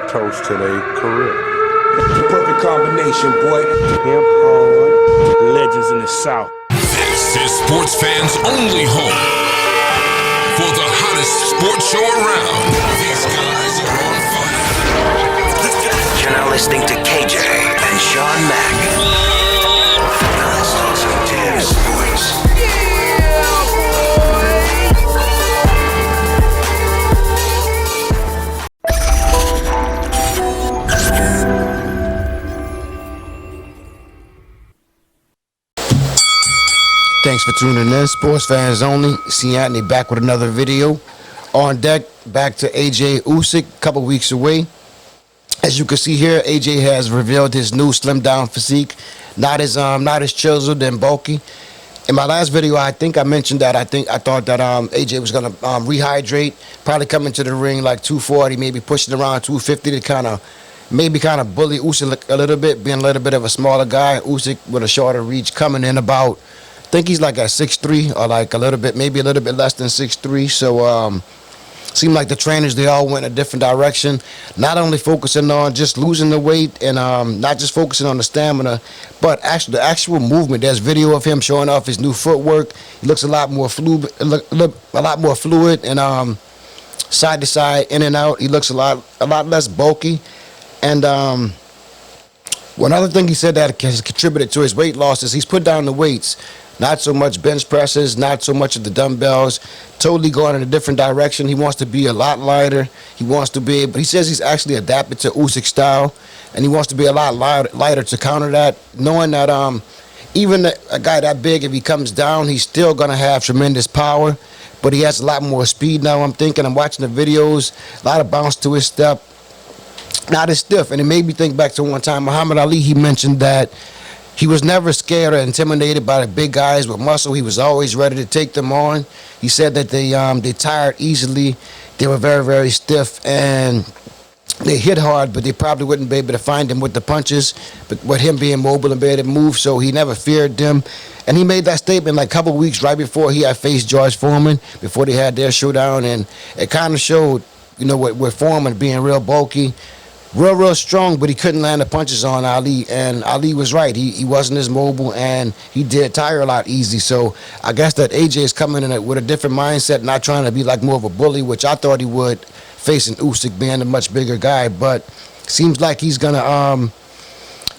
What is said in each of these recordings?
toast to their career. The perfect combination, boy. Him hard, legends in the South. This is sports fans' only home for the hottest sports show around. These guys are on fire. You're now listening to KJ and Sean Mack. Now let's talk some damn sports. Thanks for tuning in, sports fans only. C. Anthony back with another video. On deck, back to AJ Usyk, a couple weeks away. As you can see here, AJ has revealed his new slim down physique, not as chiseled and bulky. In my last video, I think I mentioned that I thought that AJ was gonna rehydrate, probably come into the ring like 240, maybe pushing around 250 to kind of bully Usyk a little bit, being a little bit of a smaller guy. Usyk with a shorter reach, coming in about, I think he's like at 6'3", or like maybe a little bit less than 6'3". So seemed like the trainers, they all went a different direction, not only focusing on just losing the weight and not just focusing on the stamina, but actually the actual movement. There's video of him showing off his new footwork. He looks a lot more fluid, and side to side, in and out. He looks a lot less bulky. And one other thing he said that has contributed to his weight loss is he's put down the weights. Not so much bench presses, not so much of the dumbbells, totally going in a different direction. He wants to be a lot lighter. He says he's actually adapted to Usyk's style, and he wants to be a lot lighter to counter that, knowing that even a guy that big, if he comes down, he's still going to have tremendous power, but he has a lot more speed now. I'm watching the videos, a lot of bounce to his step, not as stiff. And it made me think back to one time, Muhammad Ali, he mentioned that he was never scared or intimidated by the big guys with muscle. He was always ready to take them on. He said that they tired easily. They were very, very stiff, and they hit hard, but they probably wouldn't be able to find him with the punches. But with him being mobile and being able to move, so he never feared them. And he made that statement like a couple of weeks right before he had faced George Foreman, before they had their showdown, and it kind of showed, with Foreman being real bulky, real strong, but he couldn't land the punches on Ali, and Ali was right. He wasn't as mobile, and he did tire a lot easy. So I guess that AJ is coming in with a different mindset, not trying to be like more of a bully, which I thought he would, facing Usyk being a much bigger guy. But seems like he's gonna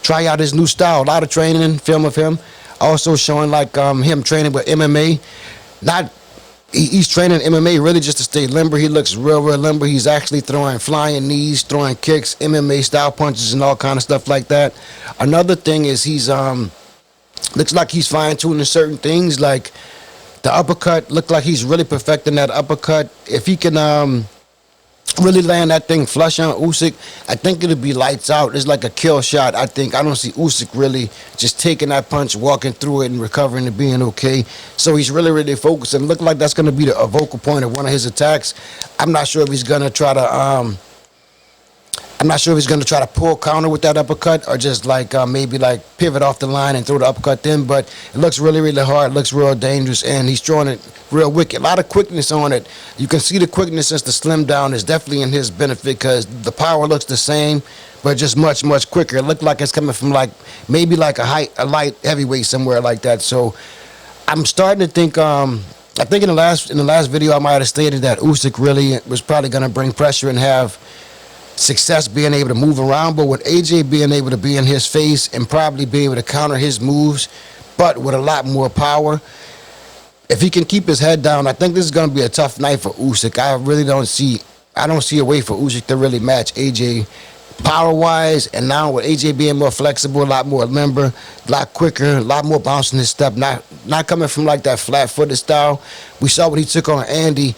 try out his new style. A lot of training film of him, also showing like him training with MMA. He's training MMA really just to stay limber. He looks real limber. He's actually throwing flying knees, throwing kicks, MMA style punches, and all kind of stuff like that. Another thing is he's looks like he's fine tuning certain things, like the uppercut. Look like he's really perfecting that uppercut. If he can really land that thing flush on Usyk, I think it'll be lights out. It's like a kill shot. I don't see Usyk really just taking that punch, walking through it, and recovering and being okay. So he's really focused, and look like that's going to be a vocal point of one of his attacks. I'm not sure if he's going to try to pull counter with that uppercut, or just maybe pivot off the line and throw the uppercut in. But it looks really hard. It looks real dangerous, and he's throwing it real wicked. A lot of quickness on it. You can see the quickness since the slim down is definitely in his benefit, because the power looks the same, but just much quicker. It looked like it's coming from maybe a light heavyweight somewhere like that. So I'm starting to think. I think in the last video I might have stated that Usyk really was probably going to bring pressure and have success being able to move around, but with AJ being able to be in his face and probably be able to counter his moves, but with a lot more power. If he can keep his head down, I think this is going to be a tough night for Usyk. I don't see a way for Usyk to really match AJ power-wise, and now with AJ being more flexible, a lot more limber, a lot quicker, a lot more bounce in his step, not coming from that flat-footed style. We saw what he took on Andy.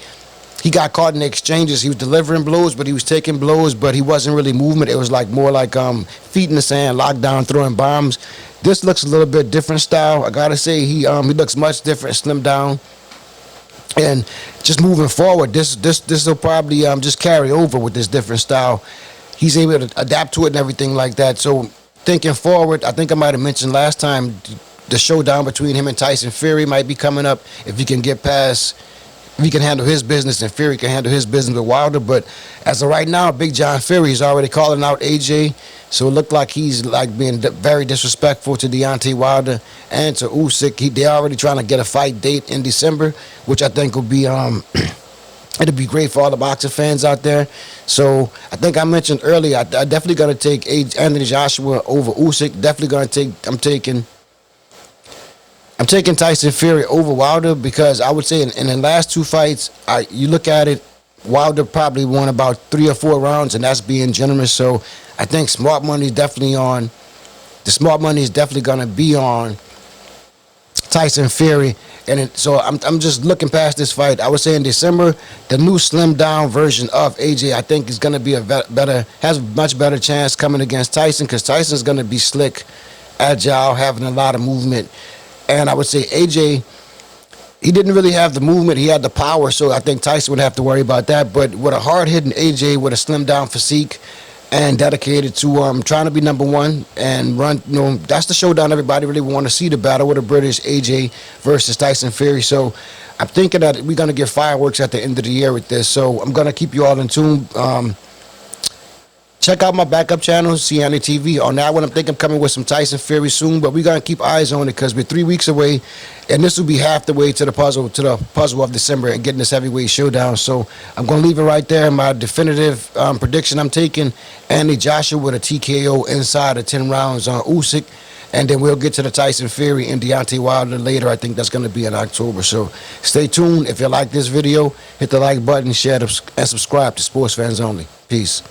He got caught in the exchanges. He was delivering blows, but he was taking blows, but he wasn't really moving. It was more like feet in the sand, locked down, throwing bombs. This looks a little bit different style. I gotta say, he looks much different, slimmed down, and just moving forward. This will probably just carry over with this different style. He's able to adapt to it and everything like that. So thinking forward, I think I might have mentioned last time the showdown between him and Tyson Fury might be coming up if he can get past if he can handle his business and Fury can handle his business with Wilder. But as of right now, Big John Fury is already calling out AJ. So it looked like he's like being very disrespectful to Deontay Wilder and to Usyk. They're already trying to get a fight date in December, which I think will be it'll be great for all the boxing fans out there. So I think I mentioned earlier, I definitely gonna take Anthony Joshua over Usyk. Definitely gonna take. I'm taking Tyson Fury over Wilder because I would say in the last two fights, you look at it, Wilder probably won about 3 or 4 rounds, and that's being generous. So I think smart money is definitely on. The smart money is definitely gonna be on Tyson Fury. So I'm just looking past this fight. I would say in December, the new slimmed down version of AJ, I think is going to be has a much better chance coming against Tyson because Tyson's going to be slick, agile, having a lot of movement. And I would say AJ, he didn't really have the movement. He had the power, so I think Tyson would have to worry about that. But with a hard-hitting AJ with a slimmed down physique and dedicated to trying to be number one and run, that's the showdown everybody really want to see, the battle of the British, AJ versus Tyson Fury. So I'm thinking that we're going to get fireworks at the end of the year with this. So I'm going to keep you all in tune. Check out my backup channel, Siani TV. On that one, I'm thinking I'm coming with some Tyson Fury soon, but we're going to keep eyes on it because we're 3 weeks away, and this will be half the way to the puzzle of December and getting this heavyweight showdown. So I'm going to leave it right there. My definitive prediction I'm taking, Anthony Joshua with a TKO inside of 10 rounds on Usyk, and then we'll get to the Tyson Fury and Deontay Wilder later. I think that's going to be in October. So stay tuned. If you like this video, hit the like button, share, and subscribe to Sports Fans Only. Peace.